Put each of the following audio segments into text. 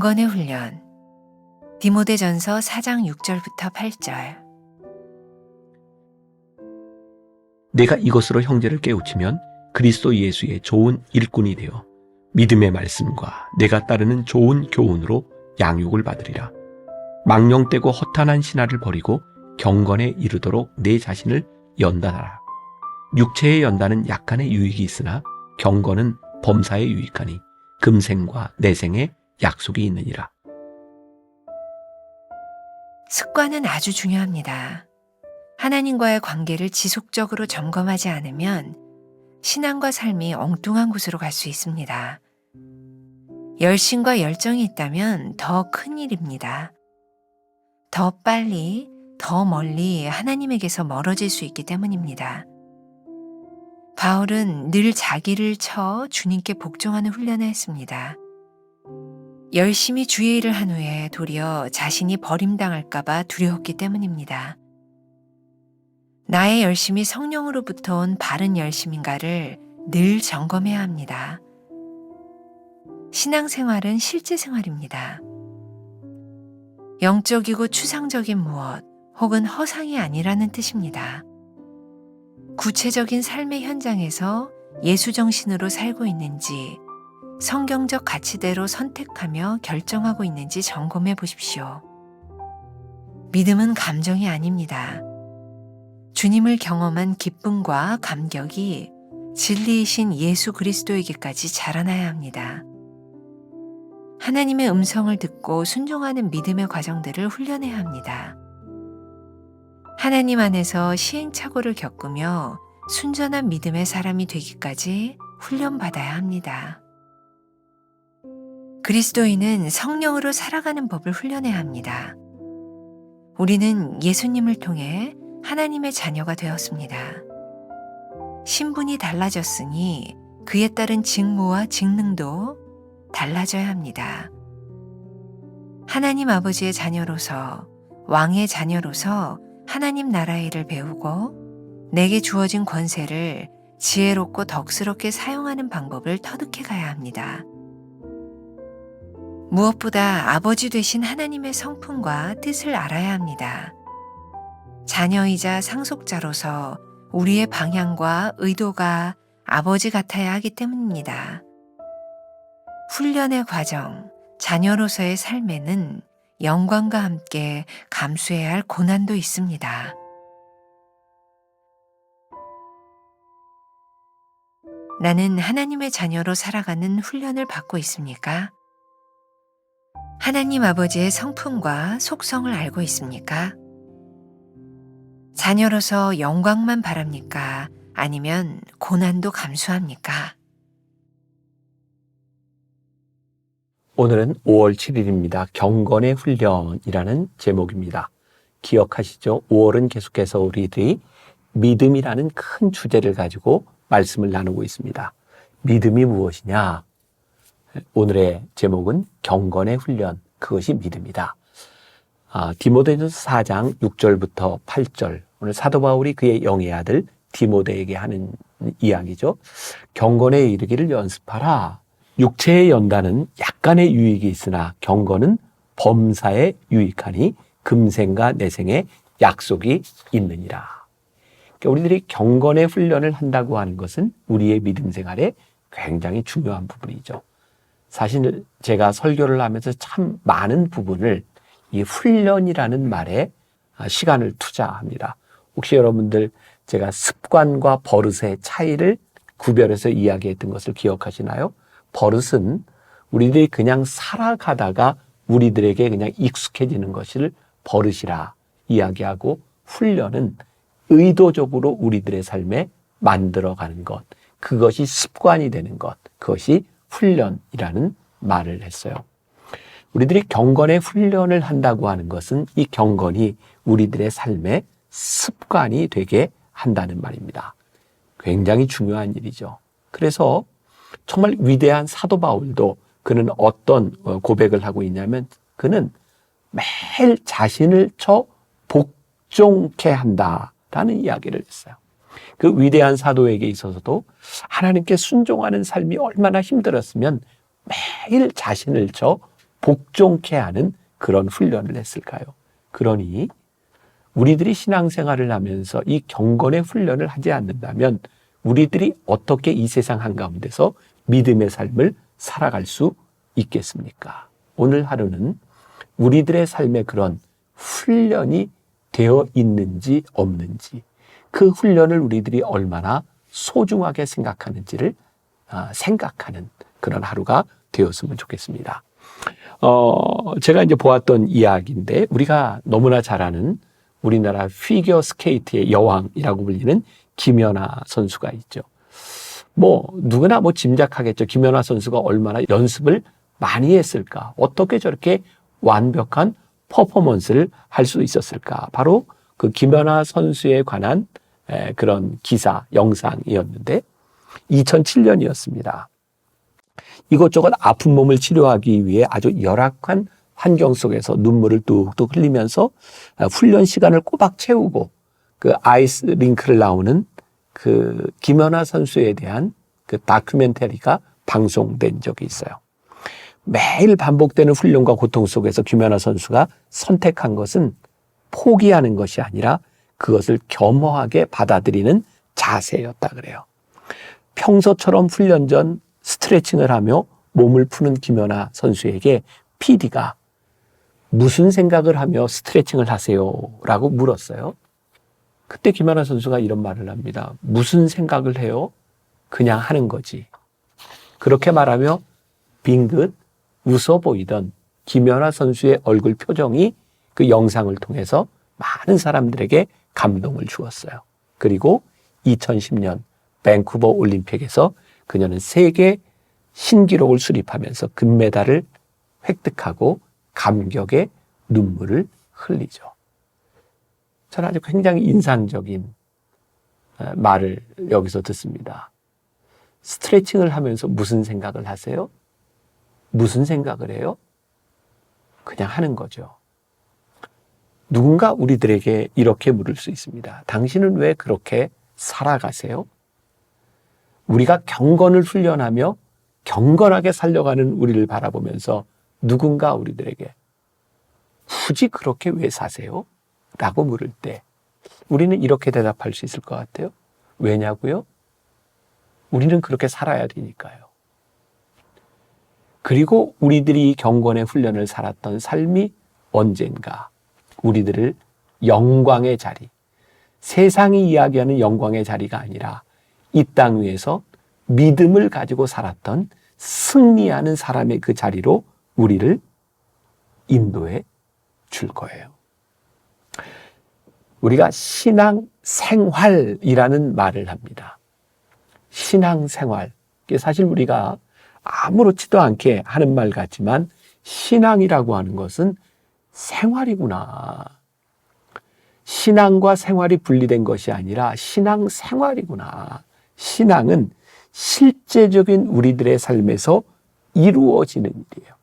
경건의 훈련. 디모데전서 4장 6절부터 8절. 내가 이것으로 형제를 깨우치면 그리스도 예수의 좋은 일꾼이 되어 믿음의 말씀과 내가 따르는 좋은 교훈으로 양육을 받으리라. 망령되고 허탄한 신화를 버리고 경건에 이르도록 내 자신을 연단하라. 육체의 연단은 약간의 유익이 있으나 경건은 범사에 유익하니 금생과 내생에 약속이 있느니라. 습관은 아주 중요합니다. 하나님과의 관계를 지속적으로 점검하지 않으면 신앙과 삶이 엉뚱한 곳으로 갈 수 있습니다. 열심과 열정이 있다면 더 큰 일입니다. 더 빨리, 더 멀리 하나님에게서 멀어질 수 있기 때문입니다. 바울은 늘 자기를 쳐 주님께 복종하는 훈련을 했습니다. 열심히 주의 일을 한 후에 도리어 자신이 버림당할까봐 두려웠기 때문입니다. 나의 열심이 성령으로부터 온 바른 열심인가를 늘 점검해야 합니다. 신앙생활은 실제 생활입니다. 영적이고 추상적인 무엇 혹은 허상이 아니라는 뜻입니다. 구체적인 삶의 현장에서 예수정신으로 살고 있는지, 성경적 가치대로 선택하며 결정하고 있는지 점검해 보십시오. 믿음은 감정이 아닙니다. 주님을 경험한 기쁨과 감격이 진리이신 예수 그리스도에게까지 자라나야 합니다. 하나님의 음성을 듣고 순종하는 믿음의 과정들을 훈련해야 합니다. 하나님 안에서 시행착오를 겪으며 순전한 믿음의 사람이 되기까지 훈련받아야 합니다. 그리스도인은 성령으로 살아가는 법을 훈련해야 합니다. 우리는 예수님을 통해 하나님의 자녀가 되었습니다. 신분이 달라졌으니 그에 따른 직무와 직능도 달라져야 합니다. 하나님 아버지의 자녀로서, 왕의 자녀로서 하나님 나라의 일을 배우고 내게 주어진 권세를 지혜롭고 덕스럽게 사용하는 방법을 터득해 가야 합니다. 무엇보다 아버지 되신 하나님의 성품과 뜻을 알아야 합니다. 자녀이자 상속자로서 우리의 방향과 의도가 아버지 같아야 하기 때문입니다. 훈련의 과정, 자녀로서의 삶에는 영광과 함께 감수해야 할 고난도 있습니다. 나는 하나님의 자녀로 살아가는 훈련을 받고 있습니까? 하나님 아버지의 성품과 속성을 알고 있습니까? 자녀로서 영광만 바랍니까? 아니면 고난도 감수합니까? 오늘은 5월 7일입니다. 경건의 훈련이라는 제목입니다. 기억하시죠? 5월은 계속해서 우리들이 믿음이라는 큰 주제를 가지고 말씀을 나누고 있습니다. 믿음이 무엇이냐? 오늘의 제목은 경건의 훈련, 그것이 믿음이다. 디모데전서 4장 6절부터 8절, 오늘 사도 바울이 그의 영의 아들 디모데에게 하는 이야기죠. 경건에 이르기를 연습하라. 육체의 연단은 약간의 유익이 있으나 경건은 범사에 유익하니 금생과 내생에 약속이 있느니라. 그러니까 우리들이 경건의 훈련을 한다고 하는 것은 우리의 믿음 생활에 굉장히 중요한 부분이죠. 사실 제가 설교를 하면서 참 많은 부분을 이 훈련이라는 말에 시간을 투자합니다. 혹시 여러분들 제가 습관과 버릇의 차이를 구별해서 이야기했던 것을 기억하시나요? 버릇은 우리들이 그냥 살아가다가 우리들에게 그냥 익숙해지는 것을 버릇이라 이야기하고, 훈련은 의도적으로 우리들의 삶에 만들어가는 것, 그것이 습관이 되는 것, 그것이 훈련이라는 말을 했어요. 우리들이 경건의 훈련을 한다고 하는 것은 이 경건이 우리들의 삶의 습관이 되게 한다는 말입니다. 굉장히 중요한 일이죠. 그래서 정말 위대한 사도 바울도 그는 어떤 고백을 하고 있냐면, 그는 매일 자신을 쳐 복종케 한다라는 이야기를 했어요. 그 위대한 사도에게 있어서도 하나님께 순종하는 삶이 얼마나 힘들었으면 매일 자신을 쳐 복종케 하는 그런 훈련을 했을까요? 그러니 우리들이 신앙생활을 하면서 이 경건의 훈련을 하지 않는다면 우리들이 어떻게 이 세상 한가운데서 믿음의 삶을 살아갈 수 있겠습니까? 오늘 하루는 우리들의 삶에 그런 훈련이 되어 있는지 없는지, 그 훈련을 우리들이 얼마나 소중하게 생각하는지를 생각하는 그런 하루가 되었으면 좋겠습니다. 제가 이제 보았던 이야기인데, 우리가 너무나 잘 아는 우리나라 피겨 스케이트의 여왕이라고 불리는 김연아 선수가 있죠. 누구나 짐작하겠죠. 김연아 선수가 얼마나 연습을 많이 했을까? 어떻게 저렇게 완벽한 퍼포먼스를 할 수 있었을까? 바로 그 김연아 선수에 관한 그런 기사, 영상이었는데 2007년이었습니다. 이것저것 아픈 몸을 치료하기 위해 아주 열악한 환경 속에서 눈물을 뚝뚝 흘리면서 훈련 시간을 꼬박 채우고 그 아이스 링크를 나오는 그 김연아 선수에 대한 그 다큐멘터리가 방송된 적이 있어요. 매일 반복되는 훈련과 고통 속에서 김연아 선수가 선택한 것은 포기하는 것이 아니라 그것을 겸허하게 받아들이는 자세였다 그래요. 평소처럼 훈련 전 스트레칭을 하며 몸을 푸는 김연아 선수에게 PD가 무슨 생각을 하며 스트레칭을 하세요? 라고 물었어요. 그때 김연아 선수가 이런 말을 합니다. 무슨 생각을 해요? 그냥 하는 거지. 그렇게 말하며 빙긋 웃어 보이던 김연아 선수의 얼굴 표정이 그 영상을 통해서 많은 사람들에게 감동을 주었어요. 그리고 2010년 밴쿠버 올림픽에서 그녀는 세계 신기록을 수립하면서 금메달을 획득하고 감격의 눈물을 흘리죠. 저는 아주 굉장히 인상적인 말을 여기서 듣습니다. 스트레칭을 하면서 무슨 생각을 하세요? 무슨 생각을 해요? 그냥 하는 거죠. 누군가 우리들에게 이렇게 물을 수 있습니다. 당신은 왜 그렇게 살아가세요? 우리가 경건을 훈련하며 경건하게 살려가는 우리를 바라보면서 누군가 우리들에게 굳이 그렇게 왜 사세요? 라고 물을 때 우리는 이렇게 대답할 수 있을 것 같아요. 왜냐고요? 우리는 그렇게 살아야 되니까요. 그리고 우리들이 경건의 훈련을 살았던 삶이 언젠가 우리들을 영광의 자리, 세상이 이야기하는 영광의 자리가 아니라 이 땅 위에서 믿음을 가지고 살았던 승리하는 사람의 그 자리로 우리를 인도해 줄 거예요. 우리가 신앙생활이라는 말을 합니다. 신앙생활. 사실 우리가 아무렇지도 않게 하는 말 같지만 신앙이라고 하는 것은 생활이구나. 신앙과 생활이 분리된 것이 아니라 신앙생활이구나. 신앙은 실제적인 우리들의 삶에서 이루어지는 일이에요.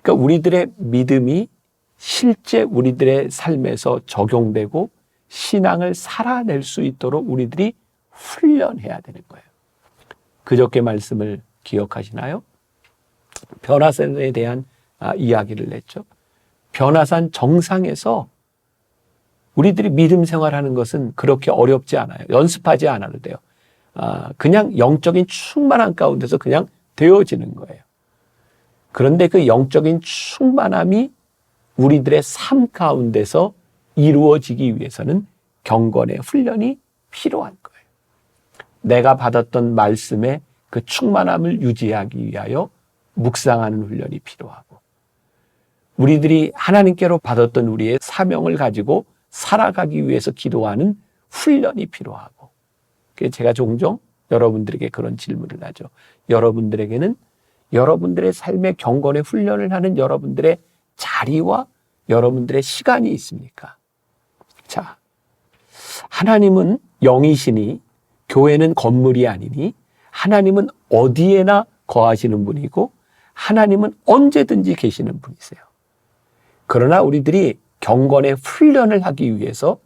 그러니까 우리들의 믿음이 실제 우리들의 삶에서 적용되고 신앙을 살아낼 수 있도록 우리들이 훈련해야 되는 거예요. 그저께 말씀을 기억하시나요? 변화산에 대한 이야기를 냈죠. 변화산 정상에서 우리들이 믿음 생활하는 것은 그렇게 어렵지 않아요. 연습하지 않아도 돼요. 그냥 영적인 충만함 가운데서 그냥 되어지는 거예요. 그런데 그 영적인 충만함이 우리들의 삶 가운데서 이루어지기 위해서는 경건의 훈련이 필요한 거예요. 내가 받았던 말씀의 그 충만함을 유지하기 위하여 묵상하는 훈련이 필요하고, 우리들이 하나님께로 받았던 우리의 사명을 가지고 살아가기 위해서 기도하는 훈련이 필요하고, 제가 종종 여러분들에게 그런 질문을 하죠. 여러분들에게는 여러분들의 삶의 경건의 훈련을 하는 여러분들의 자리와 여러분들의 시간이 있습니까? 자, 하나님은 영이시니 교회는 건물이 아니니 하나님은 어디에나 거하시는 분이고 하나님은 언제든지 계시는 분이세요. 그러나 우리들이 경건의 훈련을 하기 위해서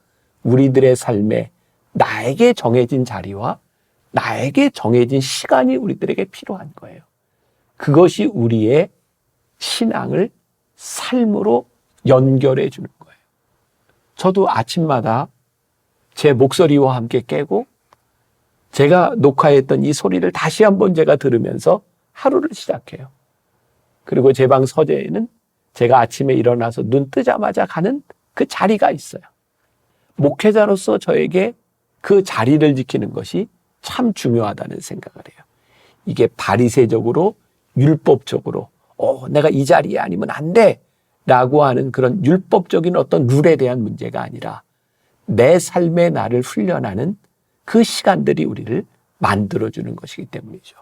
우리들의 삶에 나에게 정해진 자리와 나에게 정해진 시간이 우리들에게 필요한 거예요. 그것이 우리의 신앙을 삶으로 연결해 주는 거예요. 저도 아침마다 제 목소리와 함께 깨고 제가 녹화했던 이 소리를 다시 한번 제가 들으면서 하루를 시작해요. 그리고 제 방 서재에는 제가 아침에 일어나서 눈 뜨자마자 가는 그 자리가 있어요. 목회자로서 저에게 그 자리를 지키는 것이 참 중요하다는 생각을 해요. 이게 바리새적으로 율법적으로 내가 이 자리에 아니면 안 돼 라고 하는 그런 율법적인 어떤 룰에 대한 문제가 아니라 내 삶의 나를 훈련하는 그 시간들이 우리를 만들어주는 것이기 때문이죠.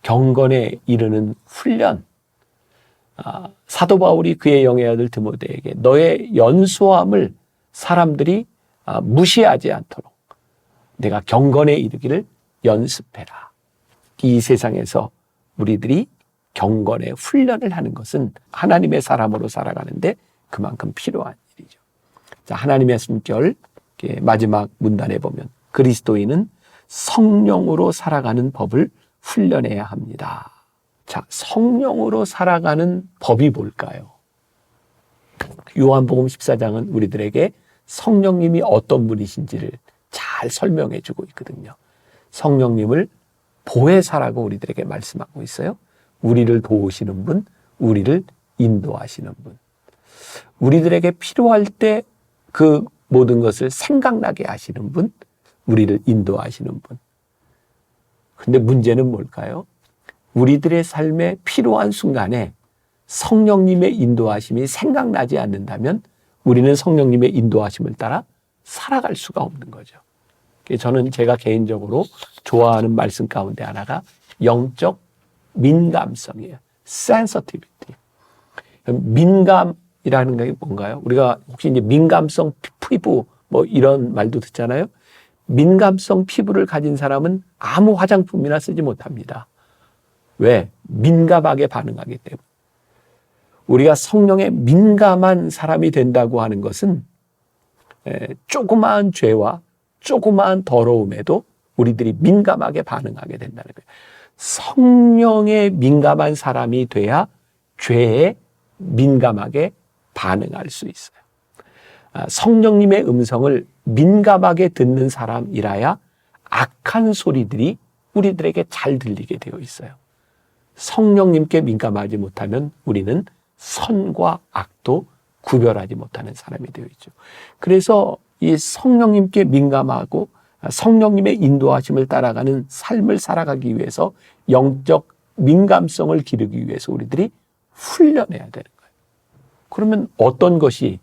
경건에 이르는 훈련. 사도 바울이 그의 영의 아들 디모데에게 너의 연소함을 사람들이 무시하지 않도록 내가 경건에 이르기를 연습해라. 이 세상에서 우리들이 경건의 훈련을 하는 것은 하나님의 사람으로 살아가는데 그만큼 필요한 일이죠. 자, 하나님의 숨결 마지막 문단에 보면 그리스도인은 성령으로 살아가는 법을 훈련해야 합니다. 자, 성령으로 살아가는 법이 뭘까요? 요한복음 14장은 우리들에게 성령님이 어떤 분이신지를 잘 설명해 주고 있거든요. 성령님을 보혜사라고 우리들에게 말씀하고 있어요. 우리를 도우시는 분, 우리를 인도하시는 분. 우리들에게 필요할 때 그 모든 것을 생각나게 하시는 분, 우리를 인도하시는 분. 근데 문제는 뭘까요? 우리들의 삶에 필요한 순간에 성령님의 인도하심이 생각나지 않는다면 우리는 성령님의 인도하심을 따라 살아갈 수가 없는 거죠. 저는 제가 개인적으로 좋아하는 말씀 가운데 하나가 영적 민감성이에요. sensitivity. 민감이라는 게 뭔가요? 우리가 혹시 이제 민감성 피부 뭐 이런 말도 듣잖아요. 민감성 피부를 가진 사람은 아무 화장품이나 쓰지 못합니다. 왜? 민감하게 반응하기 때문에. 우리가 성령에 민감한 사람이 된다고 하는 것은 조그마한 죄와 조그마한 더러움에도 우리들이 민감하게 반응하게 된다는 거예요. 성령에 민감한 사람이 돼야 죄에 민감하게 반응할 수 있어요. 성령님의 음성을 민감하게 듣는 사람이라야 악한 소리들이 우리들에게 잘 들리게 되어 있어요. 성령님께 민감하지 못하면 우리는 선과 악도 구별하지 못하는 사람이 되어 있죠. 그래서 이 성령님께 민감하고 성령님의 인도하심을 따라가는 삶을 살아가기 위해서 영적 민감성을 기르기 위해서 우리들이 훈련해야 되는 거예요. 그러면 어떤 것이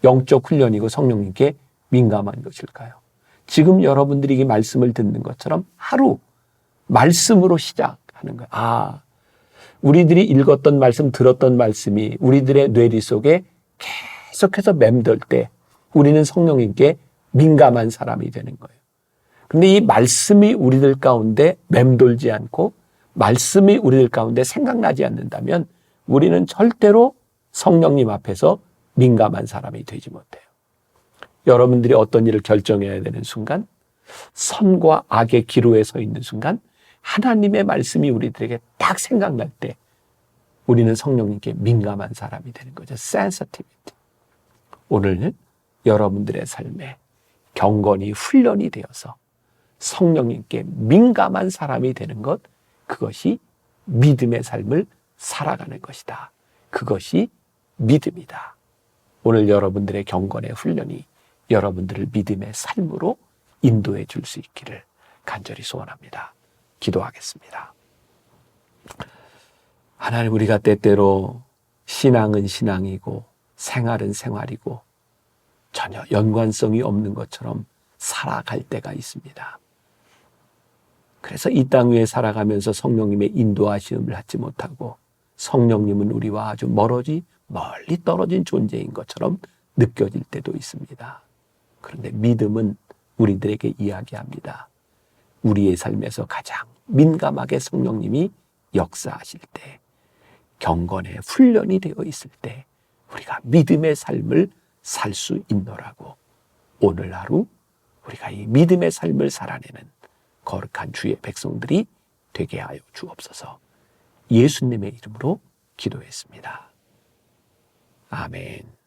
영적 훈련이고 성령님께 민감한 것일까요? 지금 여러분들이 이 말씀을 듣는 것처럼 하루 말씀으로 시작하는 거예요. 우리들이 읽었던 말씀, 들었던 말씀이 우리들의 뇌리 속에 계속해서 맴돌 때 우리는 성령님께 민감한 사람이 되는 거예요. 그런데 이 말씀이 우리들 가운데 맴돌지 않고 말씀이 우리들 가운데 생각나지 않는다면 우리는 절대로 성령님 앞에서 민감한 사람이 되지 못해요. 여러분들이 어떤 일을 결정해야 되는 순간, 선과 악의 기로에 서 있는 순간 하나님의 말씀이 우리들에게 딱 생각날 때 우리는 성령님께 민감한 사람이 되는 거죠. sensitivity. 오늘 여러분들의 삶에 경건이 훈련이 되어서 성령님께 민감한 사람이 되는 것, 그것이 믿음의 삶을 살아가는 것이다. 그것이 믿음이다. 오늘 여러분들의 경건의 훈련이 여러분들을 믿음의 삶으로 인도해 줄 수 있기를 간절히 소원합니다. 기도하겠습니다. 하나님, 우리가 때때로 신앙은 신앙이고 생활은 생활이고 전혀 연관성이 없는 것처럼 살아갈 때가 있습니다. 그래서 이 땅 위에 살아가면서 성령님의 인도하심을 받지 못하고 성령님은 우리와 아주 멀리 떨어진 존재인 것처럼 느껴질 때도 있습니다. 그런데 믿음은 우리들에게 이야기합니다. 우리의 삶에서 가장 민감하게 성령님이 역사하실 때, 경건의 훈련이 되어 있을 때 우리가 믿음의 삶을 살 수 있노라고, 오늘 하루 우리가 이 믿음의 삶을 살아내는 거룩한 주의 백성들이 되게 하여 주옵소서. 예수님의 이름으로 기도했습니다. 아멘.